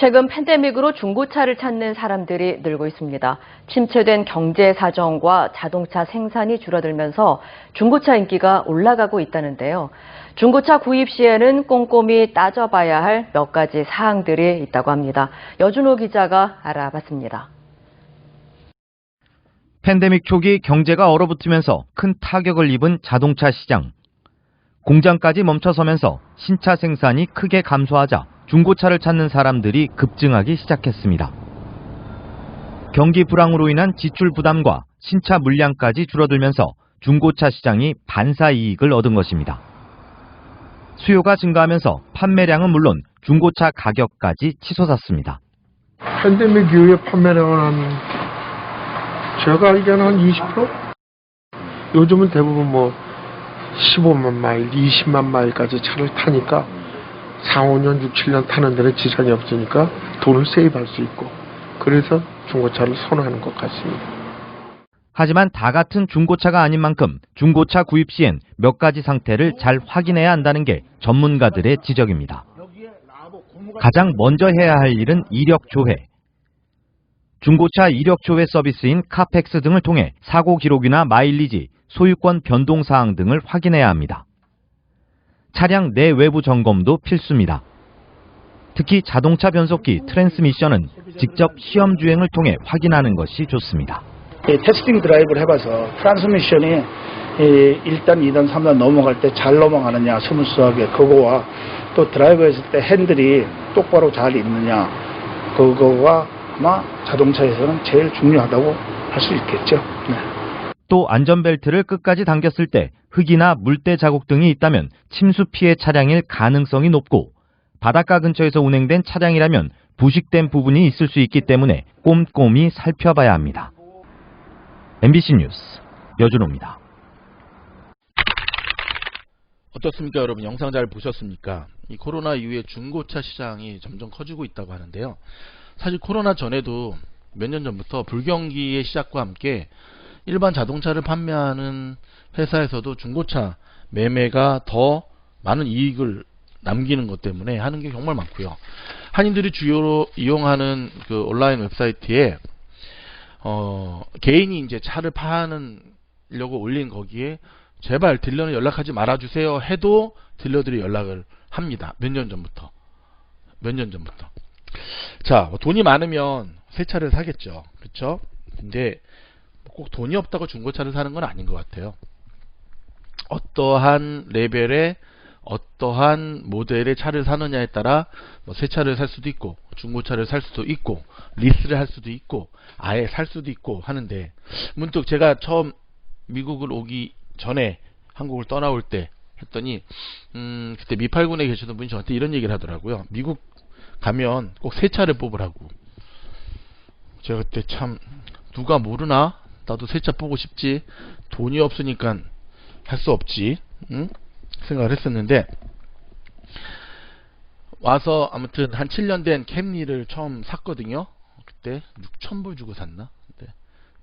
최근 팬데믹으로 중고차를 찾는 사람들이 늘고 있습니다. 침체된 경제 사정과 자동차 생산이 줄어들면서 중고차 인기가 올라가고 있다는데요. 중고차 구입 시에는 꼼꼼히 따져봐야 할 몇 가지 사항들이 있다고 합니다. 여준호 기자가 알아봤습니다. 팬데믹 초기 경제가 얼어붙으면서 큰 타격을 입은 자동차 시장. 공장까지 멈춰서면서 신차 생산이 크게 감소하자 중고차를 찾는 사람들이 급증하기 시작했습니다. 경기 불황으로 인한 지출 부담과 신차 물량까지 줄어들면서 중고차 시장이 반사 이익을 얻은 것입니다. 수요가 증가하면서 판매량은 물론 중고차 가격까지 치솟았습니다. 팬데믹 이후에 판매량은 제가 알기로는 한 20%? 요즘은 대부분 15만 마일, 20만 마일까지 차를 타니까 4, 5년, 6, 7년 타는 데는 지장이 없으니까 돈을 세이브할 수 있고 그래서 중고차를 선호하는 것 같습니다. 하지만 다 같은 중고차가 아닌 만큼 중고차 구입 시엔 몇 가지 상태를 잘 확인해야 한다는 게 전문가들의 지적입니다. 가장 먼저 해야 할 일은 이력 조회. 중고차 이력 조회 서비스인 카펙스 등을 통해 사고 기록이나 마일리지, 소유권 변동 사항 등을 확인해야 합니다. 차량 내 외부 점검도 필수입니다. 특히 자동차 변속기 트랜스미션은 직접 시험 주행을 통해 확인하는 것이 좋습니다. 테스팅 드라이브를 해봐서 트랜스미션이 1단, 2단, 3단 넘어갈 때 잘 넘어가느냐 스무스하게 그거와 또 드라이브 했을 때 핸들이 똑바로 잘 있느냐 그거가 아마 자동차에서는 제일 중요하다고 할 수 있겠죠. 네. 또 안전벨트를 끝까지 당겼을 때 흙이나 물때 자국 등이 있다면 침수 피해 차량일 가능성이 높고 바닷가 근처에서 운행된 차량이라면 부식된 부분이 있을 수 있기 때문에 꼼꼼히 살펴봐야 합니다. MBC 뉴스 여준호입니다. 어떻습니까, 여러분? 영상 잘 보셨습니까? 이 코로나 이후에 중고차 시장이 점점 커지고 있다고 하는데요. 사실 코로나 전에도 몇 년 전부터 불경기의 시작과 함께 일반 자동차를 판매하는 회사에서도 중고차 매매가 더 많은 이익을 남기는 것 때문에 하는 게 정말 많고요. 한인들이 주요로 이용하는 그 온라인 웹사이트에 개인이 이제 차를 파려고 올린 거기에 제발 딜러는 연락하지 말아주세요 해도 딜러들이 연락을 합니다. 몇 년 전부터. 자, 돈이 많으면 새 차를 사겠죠. 그렇죠? 근데 꼭 돈이 없다고 중고차를 사는 건 아닌 것 같아요. 어떠한 레벨의 어떠한 모델의 차를 사느냐에 따라 새 차를 살 수도 있고 중고차를 살 수도 있고 리스를 할 수도 있고 아예 살 수도 있고 하는데, 문득 제가 처음 미국을 오기 전에 한국을 떠나올 때 했더니 그때 미팔군에 계시던 분이 저한테 이런 얘기를 하더라고요. 미국 가면 꼭 새 차를 뽑으라고. 제가 그때 참 누가 모르나? 나도 새 차 보고 싶지. 돈이 없으니까 할 수 없지. 응? 생각을 했었는데 와서 아무튼 한 7년 된 캠리를 처음 샀거든요. 그때 6,000불 주고 샀나? 네.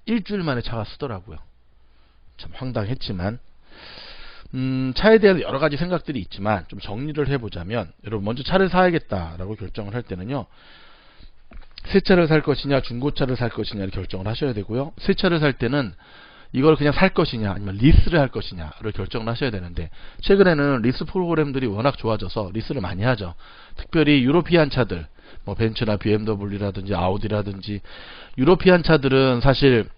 일주일 만에 차가 쓰더라고요. 참 황당했지만 차에 대한 여러 가지 생각들이 있지만 좀 정리를 해보자면, 여러분 먼저 차를 사야겠다라고 결정을 할 때는요, 새 차를 살 것이냐 중고차를 살 것이냐를 결정을 하셔야 되고요. 새 차를 살 때는 이걸 그냥 살 것이냐 아니면 리스를 할 것이냐를 결정을 하셔야 되는데, 최근에는 리스 프로그램들이 워낙 좋아져서 리스를 많이 하죠. 특별히 유로피안 차들, 벤츠나 BMW라든지 아우디라든지 유로피안 차들은 사실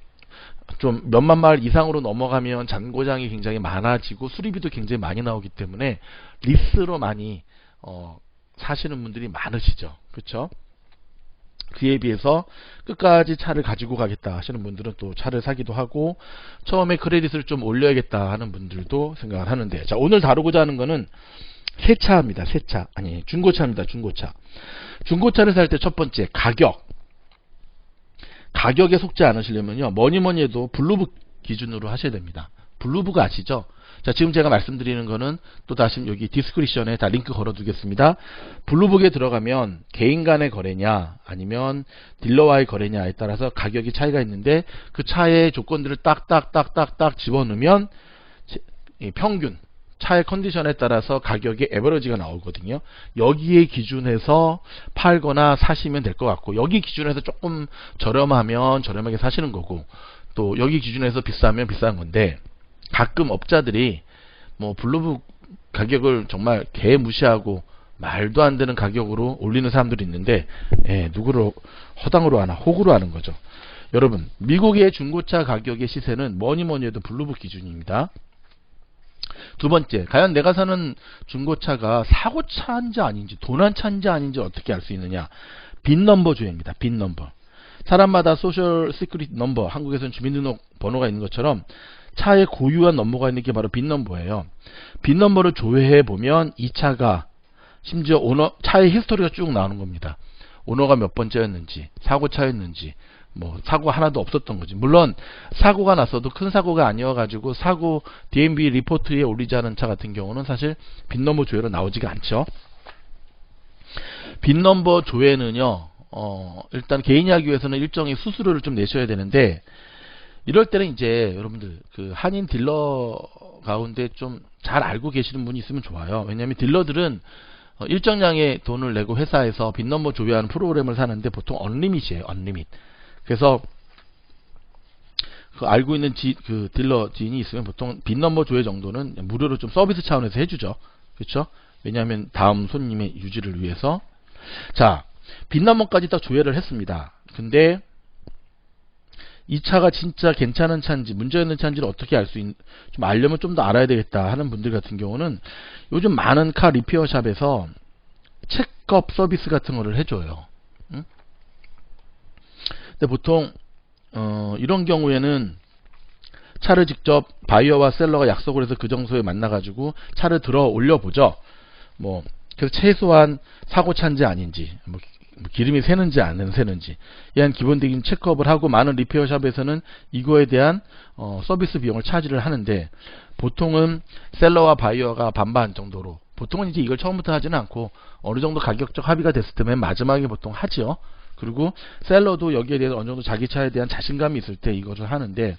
좀 몇만 마일 이상으로 넘어가면 잔고장이 굉장히 많아지고 수리비도 굉장히 많이 나오기 때문에 리스로 많이 사시는 분들이 많으시죠. 그렇죠? 그에 비해서 끝까지 차를 가지고 가겠다 하시는 분들은 또 차를 사기도 하고 처음에 크레딧을 좀 올려야겠다 하는 분들도 생각을 하는데, 자, 오늘 다루고자 하는 거는 새 차입니다. 새 차. 아니, 중고차입니다. 중고차. 중고차를 살 때 첫 번째 가격에 속지 않으시려면요, 뭐니 해도 블루북 기준으로 하셔야 됩니다. 블루북 아시죠? 자, 지금 제가 말씀드리는 거는 또 다시 여기 디스크립션에 다 링크 걸어 두겠습니다. 블루북에 들어가면 개인 간의 거래냐 아니면 딜러와의 거래냐에 따라서 가격이 차이가 있는데, 그 차의 조건들을 딱딱딱딱딱 집어넣으면 평균 차의 컨디션에 따라서 가격의 에버러지가 나오거든요. 여기에 기준해서 팔거나 사시면 될 것 같고, 여기 기준에서 조금 저렴하면 저렴하게 사시는 거고, 또 여기 기준에서 비싸면 비싼 건데, 가끔 업자들이 뭐 블루북 가격을 정말 개무시하고 말도 안 되는 가격으로 올리는 사람들이 있는데, 누구를 허당으로 하나, 호구로 하는 거죠. 여러분, 미국의 중고차 가격의 시세는 뭐니 해도 블루북 기준입니다. 두 번째, 과연 내가 사는 중고차가 사고차인지 아닌지, 도난차인지 아닌지 어떻게 알 수 있느냐? 빈넘버 조회입니다. 빈넘버. 사람마다 소셜 시크릿 넘버, 한국에서는 주민등록 번호가 있는 것처럼 차에 고유한 넘버가 있는 게 바로 빈넘버예요. 빈넘버를 조회해 보면 이 차가, 심지어 오너, 차의 히스토리가 쭉 나오는 겁니다. 오너가 몇 번째였는지, 사고차였는지, 뭐 사고가 하나도 없었던 거지. 물론 사고가 났어도 큰 사고가 아니어가지고 사고 DMV 리포트에 올리지 않은 차 같은 경우는 사실 빈넘버 조회로 나오지가 않죠. 빈넘버 조회는요, 일단 개인이 하기 위해서는 일정의 수수료를 좀 내셔야 되는데, 이럴 때는 이제 여러분들 그 한인 딜러 가운데 좀 잘 알고 계시는 분이 있으면 좋아요. 왜냐하면 딜러들은 일정량의 돈을 내고 회사에서 빈넘버 조회하는 프로그램을 사는데 보통 언리밋이에요. 언리밋. 그래서 그 알고 있는 그 딜러 지인이 있으면 보통 빈넘버 조회 정도는 무료로 좀 서비스 차원에서 해주죠. 그렇죠? 왜냐하면 다음 손님의 유지를 위해서. 자, 빈넘버까지 딱 조회를 했습니다. 근데 이 차가 진짜 괜찮은 차인지 문제 있는 차인지를 어떻게 알 수 좀 알려면 좀 더 알아야 되겠다 하는 분들 같은 경우는 요즘 많은 카 리페어 샵에서 체크업 서비스 같은 거를 해줘요. 응? 근데 보통 이런 경우에는 차를 직접 바이어와 셀러가 약속을 해서 그 장소에 만나가지고 차를 들어 올려보죠. 뭐 그래서 최소한 사고차인지 아닌지, 뭐 기름이 새는지 안 새는지 이한 기본적인 체크업을 하고, 많은 리페어 샵에서는 이거에 대한 서비스 비용을 차지를 하는데, 보통은 셀러와 바이어가 반반 정도로, 보통은 이제 이걸 처음부터 하지는 않고 어느 정도 가격적 합의가 됐을 때 맨 마지막에 보통 하죠. 그리고 셀러도 여기에 대해서 어느 정도 자기 차에 대한 자신감이 있을 때 이것을 하는데,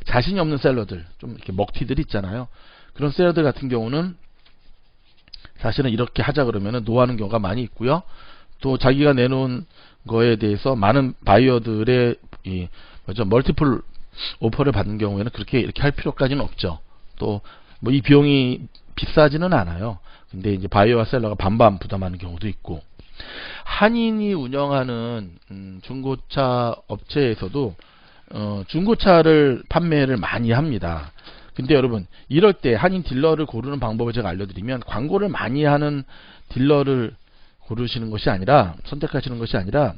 자신이 없는 셀러들, 좀 이렇게 먹튀들 있잖아요. 그런 셀러들 같은 경우는 사실은 이렇게 하자 그러면은 노하는 경우가 많이 있고요. 또 자기가 내놓은 거에 대해서 많은 바이어들의 멀티플 오퍼를 받는 경우에는 그렇게 이렇게 할 필요까지는 없죠. 또 뭐 이 비용이 비싸지는 않아요. 근데 이제 바이어와 셀러가 반반 부담하는 경우도 있고, 한인이 운영하는 중고차 업체에서도 중고차를 판매를 많이 합니다. 근데 여러분, 이럴 때 한인 딜러를 고르는 방법을 제가 알려드리면, 광고를 많이 하는 딜러를 고르시는 것이 아니라, 선택하시는 것이 아니라,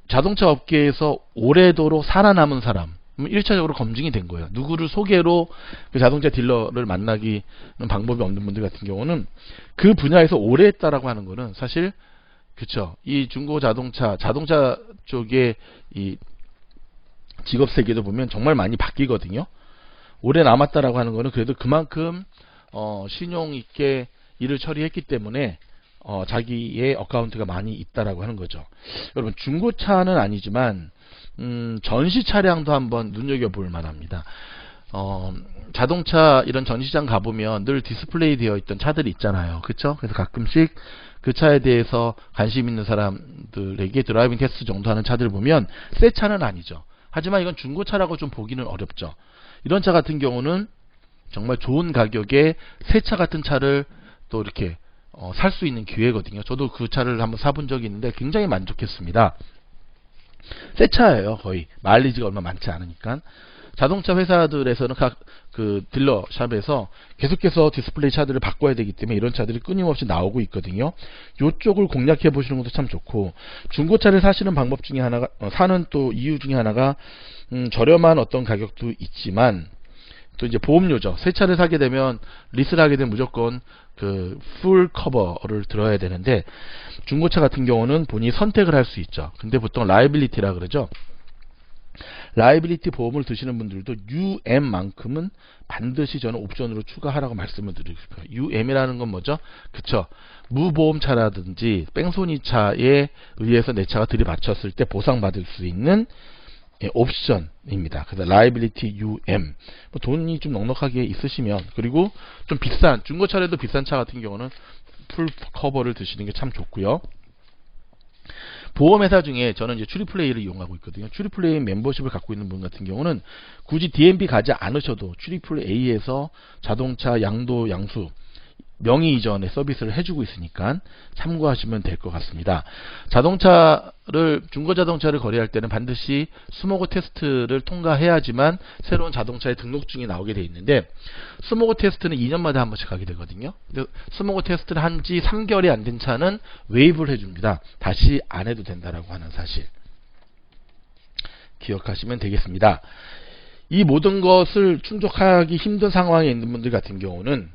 자동차 업계에서 오래도록 살아남은 사람, 1차적으로 검증이 된 거예요. 누구를 소개로 그 자동차 딜러를 만나기는 방법이 없는 분들 같은 경우는 그 분야에서 오래 했다라고 하는 거는 사실, 그쵸, 이 중고 자동차 쪽의 이 직업 세계도 보면 정말 많이 바뀌거든요. 오래 남았다라고 하는 거는 그래도 그만큼 신용 있게 일을 처리했기 때문에 자기의 어카운트가 많이 있다라고 하는 거죠. 여러분, 중고차는 아니지만 전시 차량도 한번 눈여겨볼 만합니다. 자동차 이런 전시장 가보면 늘 디스플레이 되어 있던 차들이 있잖아요. 그쵸? 그래서 가끔씩 그 차에 대해서 관심 있는 사람들에게 드라이빙 테스트 정도 하는 차들을 보면 새 차는 아니죠. 하지만 이건 중고차라고 좀 보기는 어렵죠. 이런 차 같은 경우는 정말 좋은 가격에 새 차 같은 차를 또 이렇게 살 수 있는 기회거든요. 저도 그 차를 한번 사본 적이 있는데 굉장히 만족했습니다. 새 차예요. 거의 마일리지가 얼마 많지 않으니까. 자동차 회사들에서는 각 그 딜러샵에서 계속해서 디스플레이 차들을 바꿔야 되기 때문에 이런 차들이 끊임없이 나오고 있거든요. 이쪽을 공략해 보시는 것도 참 좋고, 중고차를 사시는 방법 중에 하나가, 사는 또 이유 중에 하나가 저렴한 어떤 가격도 있지만, 또 이제 보험료죠. 새 차를 사게 되면, 리스를 하게 되면 무조건 그 풀 커버를 들어야 되는데, 중고차 같은 경우는 본인이 선택을 할 수 있죠. 근데 보통 라이빌리티라 그러죠. 라이빌리티 보험을 드시는 분들도 UM만큼은 반드시 저는 옵션으로 추가하라고 말씀을 드리고 싶어요. UM이라는 건 뭐죠? 그쵸, 무보험차라든지 뺑소니 차에 의해서 내 차가 들이받쳤을 때 보상받을 수 있는 옵션입니다. 그래서 liability UM. 뭐 돈이 좀 넉넉하게 있으시면, 그리고 좀 비싼 중고차라도 비싼 차 같은 경우는 풀 커버를 드시는 게 참 좋고요. 보험회사 중에 저는 이제 추리플레이를 이용하고 있거든요. 추리플레이 멤버십을 갖고 있는 분 같은 경우는 굳이 DMB 가지 않으셔도 추리플레이에서 자동차 양도 양수 명의 이전의 서비스를 해주고 있으니까 참고하시면 될 것 같습니다. 중고 자동차를 거래할 때는 반드시 스모그 테스트를 통과해야지만 새로운 자동차의 등록증이 나오게 돼 있는데, 스모그 테스트는 2년마다 한 번씩 하게 되거든요. 근데 스모그 테스트를 한 지 3개월이 안 된 차는 웨이브를 해줍니다. 다시 안 해도 된다라고 하는 사실 기억하시면 되겠습니다. 이 모든 것을 충족하기 힘든 상황에 있는 분들 같은 경우는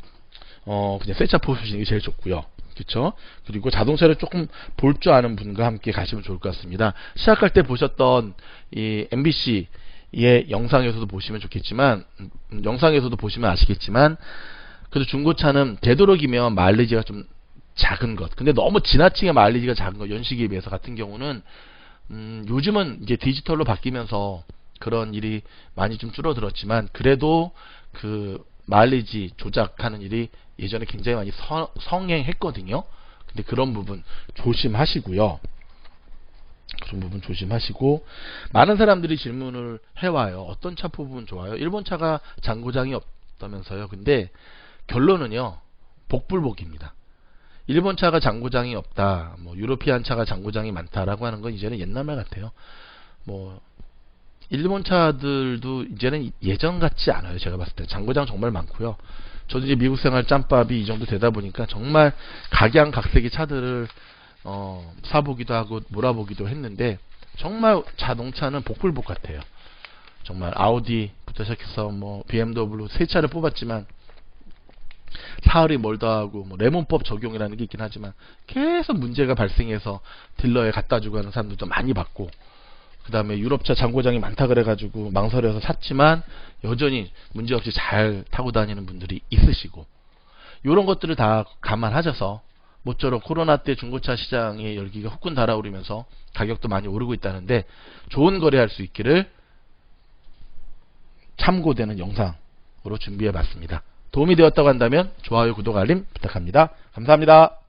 그냥 새 차 보시는 게 제일 좋고요. 그렇죠? 그리고 자동차를 조금 볼 줄 아는 분과 함께 가시면 좋을 것 같습니다. 시작할 때 보셨던 이 MBC의 영상에서도 보시면 좋겠지만, 영상에서도 보시면 아시겠지만, 그래도 중고차는 되도록이면 마일리지가 좀 작은 것, 근데 너무 지나치게 마일리지가 작은 것, 연식에 비해서 같은 경우는 요즘은 이제 디지털로 바뀌면서 그런 일이 많이 좀 줄어들었지만, 그래도 그 마일리지 조작하는 일이 예전에 굉장히 많이 성행했거든요. 근데 그런 부분 조심하시고요. 그런 부분 조심하시고, 많은 사람들이 질문을 해와요. 어떤 차 부분 좋아요? 일본 차가 장고장이 없다면서요. 근데 결론은요, 복불복입니다. 일본 차가 장고장이 없다, 뭐 유로피안 차가 장고장이 많다라고 하는 건 이제는 옛날 말 같아요. 뭐 일본 차들도 이제는 예전 같지 않아요. 제가 봤을 때 장고장 정말 많고요. 저도 이제 미국 생활 짬밥이 이 정도 되다 보니까 정말 각양각색의 차들을 사보기도 하고 몰아보기도 했는데, 정말 자동차는 복불복 같아요. 정말 아우디부터 시작해서 뭐 BMW 세 차를 뽑았지만 사흘이 멀다 하고, 뭐 레몬법 적용이라는 게 있긴 하지만 계속 문제가 발생해서 딜러에 갖다 주고 하는 사람들도 많이 봤고, 그 다음에 유럽차 장고장이 많다 그래가지고 망설여서 샀지만 여전히 문제없이 잘 타고 다니는 분들이 있으시고, 이런 것들을 다 감안하셔서 모쪼록 코로나 때 중고차 시장의 열기가 후끈 달아오르면서 가격도 많이 오르고 있다는데, 좋은 거래할 수 있기를 참고되는 영상으로 준비해 봤습니다. 도움이 되었다고 한다면 좋아요, 구독, 알림 부탁합니다. 감사합니다.